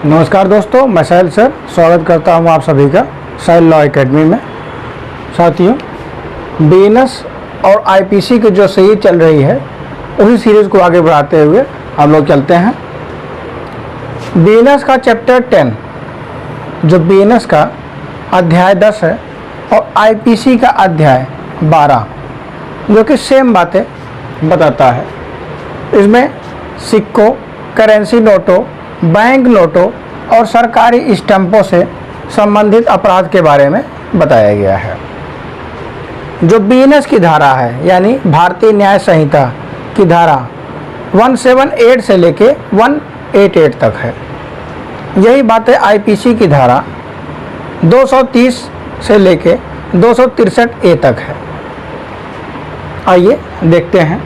नमस्कार दोस्तों, मैं साहिल सर स्वागत करता हूं आप सभी का साहिल लॉ एकेडमी में। साथियों, बीएनएस और आईपीसी की जो सीरीज चल रही है उसी सीरीज़ को आगे बढ़ाते हुए हम लोग चलते हैं। बीएनएस का चैप्टर 10 जो बीएनएस का अध्याय 10 है और आईपीसी का अध्याय 12 जो कि सेम बातें बताता है। इसमें सिक्कों, करेंसी नोटों, बैंक नोटों और सरकारी स्टैंपों से संबंधित अपराध के बारे में बताया गया है। जो बीएनएस की धारा है यानी भारतीय न्याय संहिता की धारा 178 से लेके 188 तक है। यही बातें आईपीसी की धारा 230 से लेके 263A तक है। आइए देखते हैं।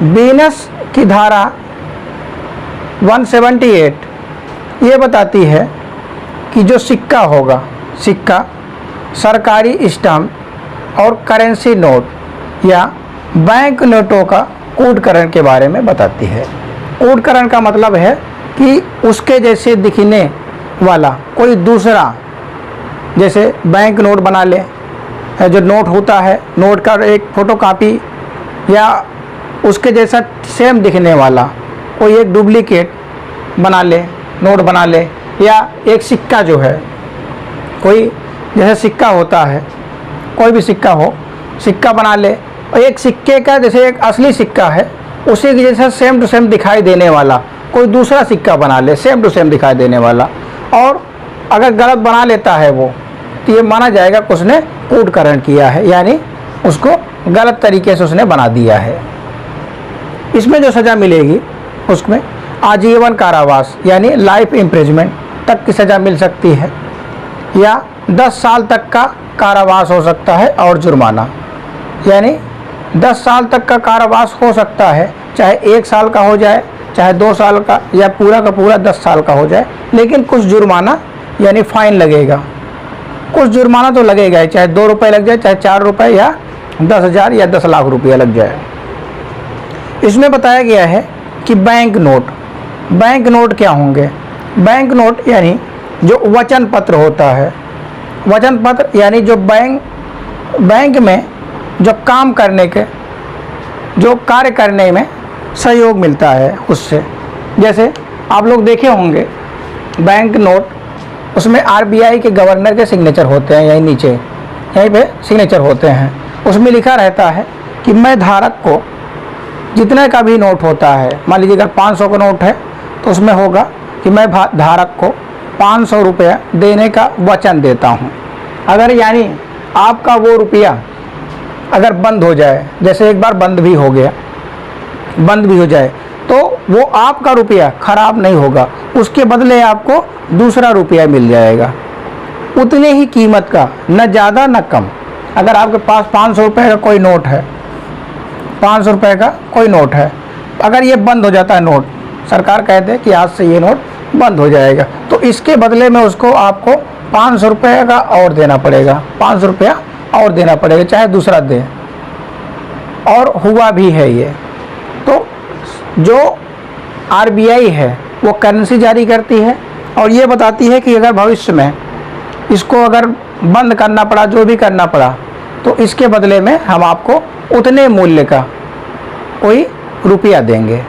बीएनएस की धारा 178 ये बताती है कि जो सिक्का होगा, सिक्का, सरकारी स्टैम्प और करेंसी नोट या बैंक नोटों का कूटकरण के बारे में बताती है। कूटकरण का मतलब है कि उसके जैसे दिखने वाला कोई दूसरा, जैसे बैंक नोट बना ले, जो नोट होता है नोट का एक फोटोकॉपी या उसके जैसा सेम दिखने वाला कोई एक डुप्लीकेट बना ले, नोट बना ले, या एक सिक्का जो है, कोई जैसे सिक्का होता है, कोई भी सिक्का हो, सिक्का बना ले और एक सिक्के का जैसे एक असली सिक्का है उसी के जैसा सेम टू सेम दिखाई देने वाला कोई दूसरा सिक्का बना ले, सेम टू सेम दिखाई देने वाला, और अगर गलत बना लेता है वो, तो ये माना जाएगा कि उसने कूटकरण किया है, यानी उसको गलत तरीके से उसने बना दिया है। इसमें जो सज़ा मिलेगी उसमें आजीवन कारावास यानी लाइफ इम्प्रिजमेंट तक की सज़ा मिल सकती है, या 10 साल तक का कारावास हो सकता है और जुर्माना, यानी 10 साल तक का कारावास हो सकता है, चाहे 1 साल का हो जाए, चाहे 2 साल का, या पूरा का पूरा 10 साल का हो जाए। लेकिन कुछ जुर्माना यानी फ़ाइन लगेगा, कुछ जुर्माना तो लगेगा ही, चाहे 2 रुपये लग जाए, चाहे 4 रुपये, या 10,000 या 10 लाख रुपया लग जाए। इसमें बताया गया है कि बैंक नोट क्या होंगे। बैंक नोट यानी जो वचन पत्र होता है, वचन पत्र यानी जो बैंक में जो काम करने के, जो कार्य करने में सहयोग मिलता है उससे। जैसे आप लोग देखे होंगे बैंक नोट, उसमें आरबीआई के गवर्नर के सिग्नेचर होते हैं, यहीं नीचे यहीं पे सिग्नेचर होते हैं। उसमें लिखा रहता है कि मैं धारक को जितने का भी नोट होता है, मान लीजिए अगर 500 का नोट है तो उसमें होगा कि मैं धारक को 500 रुपया देने का वचन देता हूँ। अगर यानी आपका वो रुपया अगर बंद हो जाए, जैसे एक बार बंद भी हो जाए, तो वो आपका रुपया खराब नहीं होगा, उसके बदले आपको दूसरा रुपया मिल जाएगा उतने ही कीमत का, न ज़्यादा न कम। अगर आपके पास 500 रुपये का कोई नोट है, 500 रुपये का कोई नोट है, अगर ये बंद हो जाता है नोट, सरकार कहते हैं कि आज से ये नोट बंद हो जाएगा, तो इसके बदले में उसको आपको 500 रुपये का और देना पड़ेगा, 500 रुपया और देना पड़ेगा, चाहे दूसरा दे। और हुआ भी है ये। तो जो आरबीआई है वो करेंसी जारी करती है और ये बताती है कि अगर भविष्य में इसको अगर बंद करना पड़ा, जो भी करना पड़ा, तो इसके बदले में हम आपको उतने मूल्य का कोई रुपया देंगे।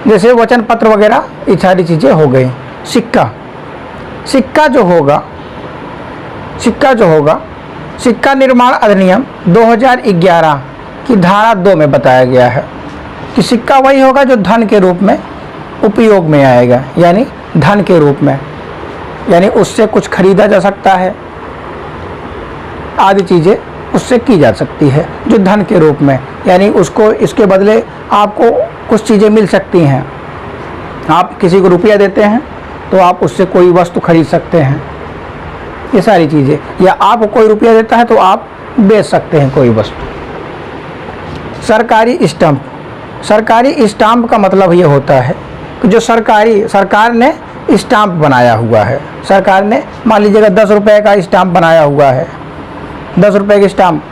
जैसे वचन पत्र वगैरह ये सारी चीज़ें हो गई। सिक्का जो होगा, सिक्का निर्माण अधिनियम 2011 की धारा 2 में बताया गया है कि सिक्का वही होगा जो धन के रूप में उपयोग में आएगा, यानी धन के रूप में, यानी उससे कुछ खरीदा जा सकता है, आदि चीज़ें उससे की जा सकती है जो धन के रूप में, यानी उसको इसके बदले आपको कुछ चीज़ें मिल सकती हैं। आप किसी को रुपया देते हैं तो आप उससे कोई वस्तु खरीद सकते हैं, ये सारी चीज़ें, या आपको कोई रुपया देता है तो आप बेच सकते हैं कोई वस्तु। सरकारी स्टाम्प का मतलब ये होता है कि जो सरकार ने स्टाम्प बनाया हुआ है, सरकार ने मान लीजिएगा 10 रुपये का स्टाम्प बनाया हुआ है, 10 रुपये का स्टाम्प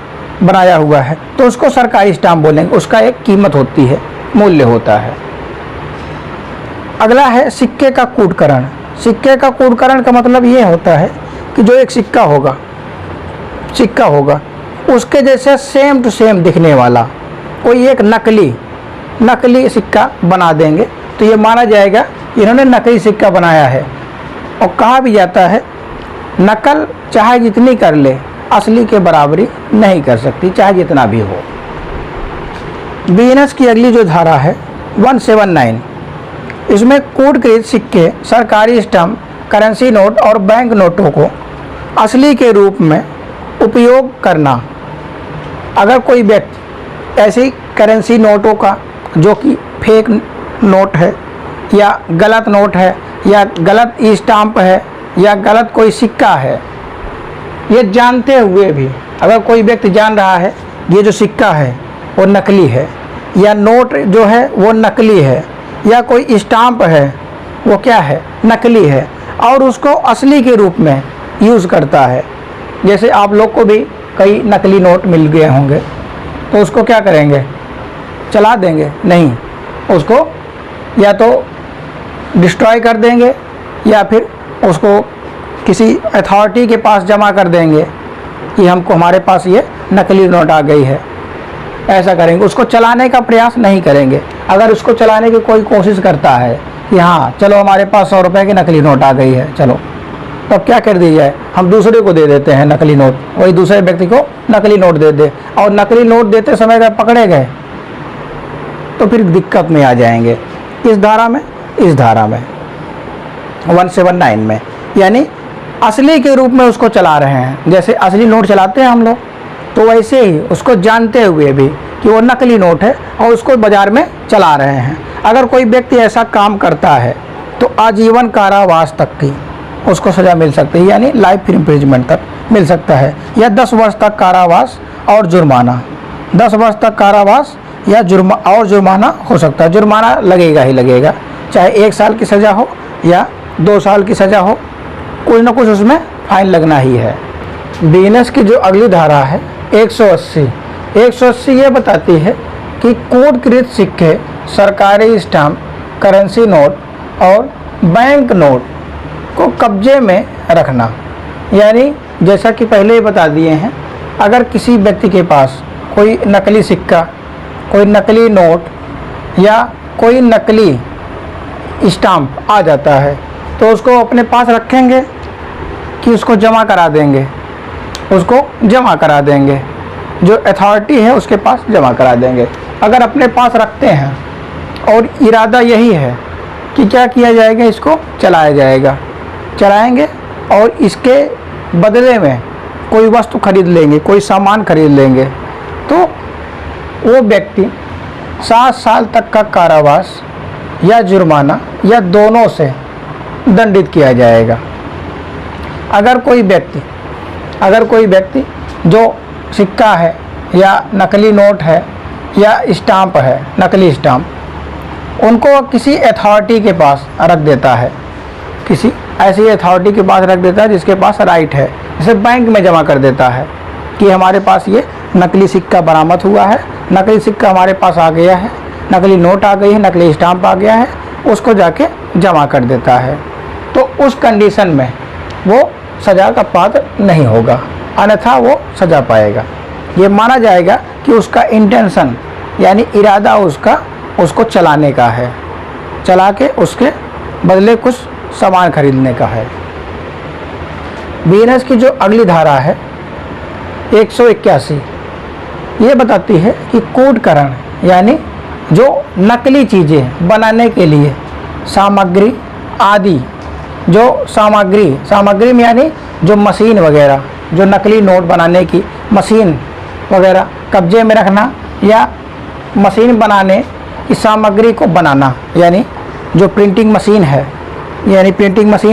बनाया हुआ है तो उसको सरकारी स्टाम्प बोलेंगे। उसका एक कीमत होती है, मूल्य होता है। अगला है सिक्के का कूटकरण। सिक्के का कूटकरण का मतलब ये होता है कि जो एक सिक्का होगा उसके जैसे सेम टू सेम दिखने वाला कोई एक नकली सिक्का बना देंगे तो ये माना जाएगा इन्होंने नकली सिक्का बनाया है। और कहा भी जाता है नकल चाहे जितनी कर ले असली के बराबरी नहीं कर सकती, चाहे जितना भी हो। बीएनएस की अगली जो धारा है 179, इसमें कूटकृत सिक्के, सरकारी स्टैम्प, करेंसी नोट और बैंक नोटों को असली के रूप में उपयोग करना। अगर कोई व्यक्ति ऐसी करेंसी नोटों का जो कि फेक नोट है या गलत नोट है या गलत स्टाम्प है या गलत कोई सिक्का है, ये जानते हुए भी अगर कोई व्यक्ति जान रहा है ये जो सिक्का है वो नकली है या नोट जो है वो नकली है या कोई स्टाम्प है वो क्या है, नकली है, और उसको असली के रूप में यूज़ करता है। जैसे आप लोग को भी कई नकली नोट मिल गए होंगे तो उसको क्या करेंगे, चला देंगे? नहीं, उसको या तो डिस्ट्रॉय कर देंगे या फिर उसको किसी अथॉरिटी के पास जमा कर देंगे कि हमको हमारे पास ये नकली नोट आ गई है, ऐसा करेंगे। उसको चलाने का प्रयास नहीं करेंगे। अगर उसको चलाने की कोई कोशिश करता है कि हाँ चलो हमारे पास 100 रुपये की नकली नोट आ गई है, चलो, तब क्या कर दी जाए, हम दूसरे को दे देते हैं नकली नोट, वही दूसरे व्यक्ति को नकली नोट दे दे, और नकली नोट देते समय अगर पकड़े गए तो फिर दिक्कत में आ जाएंगे। इस धारा में 179 में, यानी असली के रूप में उसको चला रहे हैं। जैसे असली नोट चलाते हैं हम लोग, तो वैसे ही उसको जानते हुए भी कि वो नकली नोट है और उसको बाज़ार में चला रहे हैं। अगर कोई व्यक्ति ऐसा काम करता है तो आजीवन कारावास तक की उसको सज़ा मिल सकती है, यानी लाइफ इम्प्रिजमेंट तक मिल सकता है, या 10 वर्ष तक कारावास और जुर्माना। 10 वर्ष तक कारावास या जुर्माना हो सकता है। जुर्माना लगेगा ही लगेगा, चाहे 1 साल की सज़ा हो या 2 साल की सज़ा हो, कुछ ना कुछ उसमें फाइन लगना ही है। बीएनएस की जो अगली धारा है 180 ये बताती है कि कूटकृत सिक्के, सरकारी स्टाम्प, करेंसी नोट और बैंक नोट को कब्जे में रखना। यानी जैसा कि पहले ही बता दिए हैं, अगर किसी व्यक्ति के पास कोई नकली सिक्का, कोई नकली नोट या कोई नकली स्टाम्प आ जाता है तो उसको अपने पास रखेंगे कि उसको जमा करा देंगे, उसको जमा करा देंगे, जो अथॉरिटी है उसके पास जमा करा देंगे। अगर अपने पास रखते हैं और इरादा यही है कि क्या किया जाएगा, इसको चलाया जाएगा, चलाएंगे और इसके बदले में कोई वस्तु खरीद लेंगे, कोई सामान खरीद लेंगे, तो वो व्यक्ति 7 साल तक का कारावास या जुर्माना या दोनों से दंडित किया जाएगा। अगर कोई व्यक्ति जो सिक्का है या नकली नोट है या स्टाम्प है, नकली स्टाम्प, उनको किसी अथॉरिटी के पास रख देता है, किसी ऐसी अथॉरिटी के पास रख देता है जिसके पास राइट है, जैसे बैंक में जमा कर देता है कि हमारे पास ये नकली सिक्का बरामद हुआ है, नकली सिक्का हमारे पास आ गया है, नकली नोट आ गई है, नकली स्टाम्प आ गया है, उसको जाके जमा कर देता है। तो उस कंडीशन में वो सज़ा का पात्र नहीं होगा, अन्यथा वो सज़ा पाएगा। ये माना जाएगा कि उसका इंटेंशन यानी इरादा उसको चलाने का है, चला के उसके बदले कुछ सामान खरीदने का है। बीएनएस की जो अगली धारा है 181 ये बताती है कि कूटकरण यानी जो नकली चीज़ें बनाने के लिए सामग्री आदि, जो सामग्री में यानी जो मशीन वगैरह, जो नकली नोट बनाने की मशीन वगैरह कब्जे में रखना या मशीन बनाने की सामग्री को बनाना, यानी जो प्रिंटिंग मशीन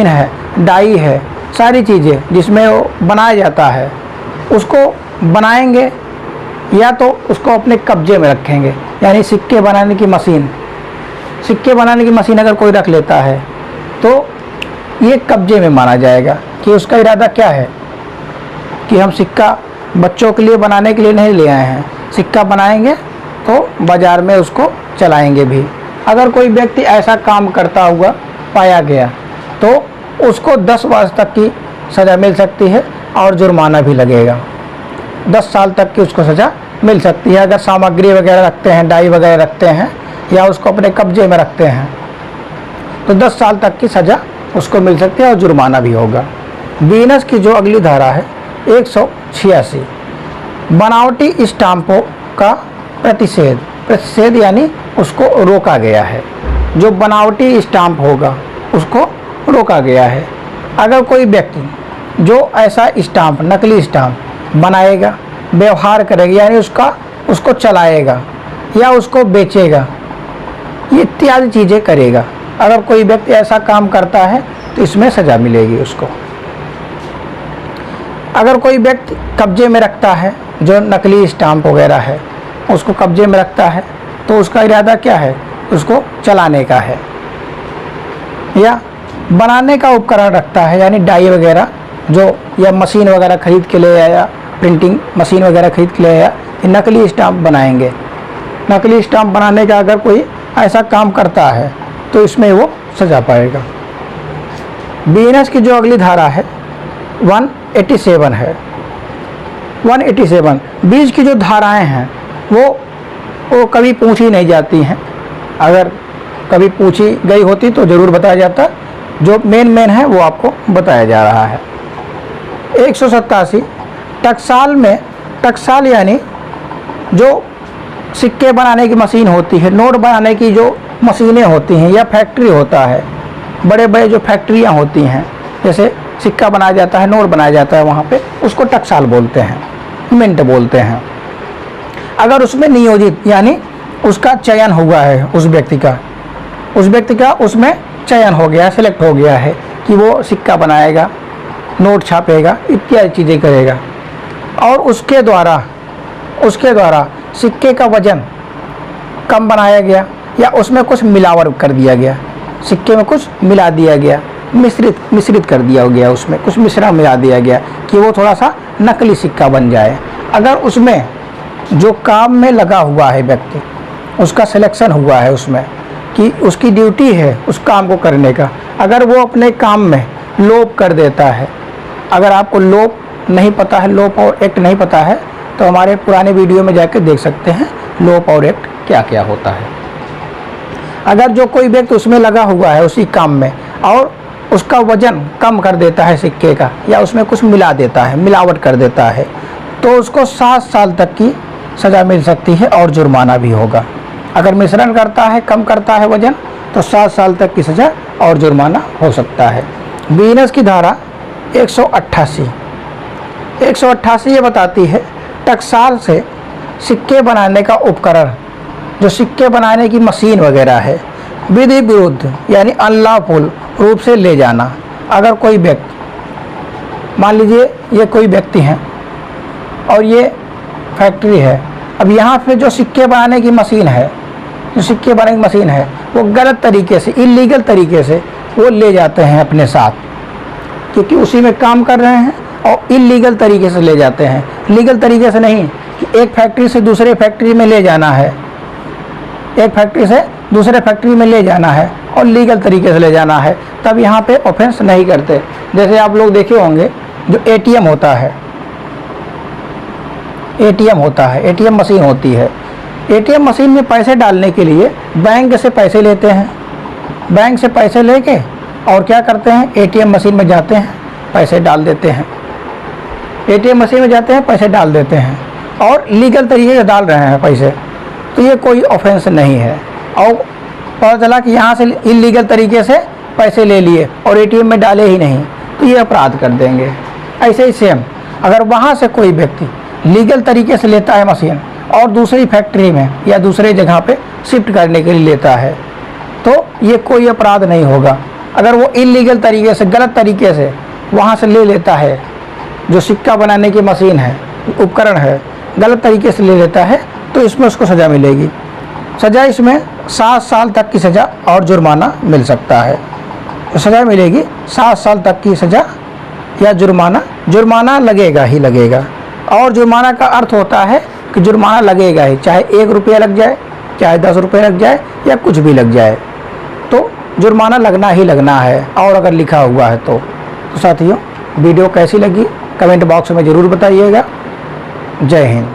है, डाई है, सारी चीज़ें जिसमें वो बनाया जाता है उसको बनाएंगे या तो उसको अपने कब्जे में रखेंगे। यानी सिक्के बनाने की मशीन अगर कोई रख लेता है तो ये कब्जे में माना जाएगा कि उसका इरादा क्या है कि हम सिक्का बच्चों के लिए बनाने के लिए नहीं ले आए हैं, सिक्का बनाएंगे तो बाज़ार में उसको चलाएंगे भी, अगर कोई व्यक्ति ऐसा काम करता हुआ पाया गया तो उसको 10 वर्ष तक की सज़ा मिल सकती है और जुर्माना भी लगेगा। 10 साल तक की उसको सज़ा मिल सकती है अगर सामग्री वगैरह रखते हैं, डाई वगैरह रखते हैं या उसको अपने कब्जे में रखते हैं तो 10 साल तक की सज़ा उसको मिल सकती है और जुर्माना भी होगा। बीनस की जो अगली धारा है 186, बनावटी स्टाम्पों का प्रतिषेध यानी उसको रोका गया है। जो बनावटी स्टाम्प होगा उसको रोका गया है। अगर कोई व्यक्ति जो ऐसा स्टाम्प, नकली स्टाम्प बनाएगा, व्यवहार करेगा यानी उसको चलाएगा या उसको बेचेगा, ये इत्यादि चीज़ें करेगा, अगर कोई व्यक्ति ऐसा काम करता है तो इसमें सज़ा मिलेगी उसको। अगर कोई व्यक्ति कब्जे में रखता है जो नकली स्टाम्प वगैरह है, उसको कब्जे में रखता है तो उसका इरादा क्या है, उसको चलाने का है। या बनाने का उपकरण रखता है यानी डाई वगैरह जो, या मशीन वगैरह खरीद के ले आया, प्रिंटिंग मशीन वगैरह खरीद के ले आया कि नकली स्टाम्प बनाएंगे। नकली स्टाम्प बनाने का अगर कोई ऐसा काम करता है तो इसमें वो सज़ा पाएगा। बीएनएस की जो अगली धारा है 187 है। 187 बीच की जो धाराएं हैं वो कभी पूछी नहीं जाती हैं, अगर कभी पूछी गई होती तो ज़रूर बताया जाता। जो मेन है वो आपको बताया जा रहा है। 187 टकसाल यानी जो सिक्के बनाने की मशीन होती है, नोट बनाने की जो मशीनें होती हैं या फैक्ट्री होता है, बड़े बड़े जो फैक्ट्रियां होती हैं, जैसे सिक्का बनाया जाता है, नोट बनाया जाता है, वहाँ पे उसको टकसाल बोलते हैं, मिंट बोलते हैं। अगर उसमें नियोजित यानी उसका चयन हुआ है, उस व्यक्ति का उसमें चयन हो गया, सेलेक्ट हो गया है कि वो सिक्का बनाएगा, नोट छापेगा, इत्यादि चीज़ें करेगा और उसके द्वारा सिक्के का वजन कम बनाया गया या उसमें कुछ मिलावट कर दिया गया, सिक्के में कुछ मिला दिया गया, मिश्रित कर दिया गया, उसमें कुछ मिश्रण मिला दिया गया कि वो थोड़ा सा नकली सिक्का बन जाए। अगर उसमें जो काम में लगा हुआ है व्यक्ति, उसका सिलेक्शन हुआ है उसमें कि उसकी ड्यूटी है उस काम को करने का, अगर वो अपने काम में लोप कर देता है, अगर आपको लोप नहीं पता है, लोप और एक्ट नहीं पता है तो हमारे पुराने वीडियो में जाकर देख सकते हैं लोप और एक्ट क्या क्या होता है। अगर जो कोई व्यक्ति उसमें लगा हुआ है उसी काम में और उसका वजन कम कर देता है सिक्के का या उसमें कुछ मिला देता है, मिलावट कर देता है, तो उसको 7 साल तक की सज़ा मिल सकती है और जुर्माना भी होगा। अगर मिश्रण करता है, कम करता है वजन, तो 7 साल तक की सज़ा और जुर्माना हो सकता है। बीएनएस की धारा 188 ये बताती है टकसाल से सिक्के बनाने का उपकरण, जो सिक्के बनाने की मशीन वगैरह है, विधि विरुद्ध यानी अनलॉफुल रूप से ले जाना। अगर कोई व्यक्ति, मान लीजिए ये कोई व्यक्ति हैं और ये फैक्ट्री है, अब यहाँ पे जो सिक्के बनाने की मशीन है, वो गलत तरीके से, इलीगल तरीके से वो ले जाते हैं अपने साथ, क्योंकि उसी में काम कर रहे हैं और इलीगल तरीके से ले जाते हैं। लीगल तरीके से नहीं कि एक फैक्ट्री से दूसरे फैक्ट्री में ले जाना है, एक फैक्ट्री से दूसरे फैक्ट्री में ले जाना है और लीगल तरीके से ले जाना है, तब यहाँ पे ऑफेंस नहीं करते। जैसे आप लोग देखे होंगे जो एटीएम होता है, एटीएम मशीन होती है, एटीएम मशीन में पैसे डालने के लिए बैंक से पैसे लेते हैं, बैंक से पैसे लेके और क्या करते हैं, एटीएम मशीन में जाते हैं, पैसे डाल देते हैं, एटीएम मशीन में जाते हैं, पैसे डाल देते हैं और लीगल तरीके से डाल रहे हैं पैसे, तो ये कोई ऑफेंस नहीं है। और पता चला कि यहाँ से इलीगल तरीके से पैसे ले लिए और एटीएम में डाले ही नहीं, तो ये अपराध कर देंगे। ऐसे ही सेम अगर वहाँ से कोई व्यक्ति लीगल तरीके से लेता है मशीन और दूसरी फैक्ट्री में या दूसरे जगह पे शिफ्ट करने के लिए लेता है, तो ये कोई अपराध नहीं होगा। अगर वो इलीगल तरीके से, गलत तरीके से वहाँ से ले लेता है, जो सिक्का बनाने की मशीन है, उपकरण है, गलत तरीके से ले लेता है, तो इसमें उसको सज़ा मिलेगी। सज़ा इसमें 7 साल तक की सज़ा और जुर्माना मिल सकता है। तो सज़ा मिलेगी 7 साल तक की सज़ा या जुर्माना लगेगा ही लगेगा। और जुर्माना का अर्थ होता है कि जुर्माना लगेगा ही, चाहे 1 रुपया लग जाए, चाहे 10 रुपये लग जाए या कुछ भी लग जाए, तो जुर्माना लगना ही लगना है, और अगर लिखा हुआ है तो साथियों वीडियो कैसी लगी कमेंट बॉक्स में ज़रूर बताइएगा। जय हिंद।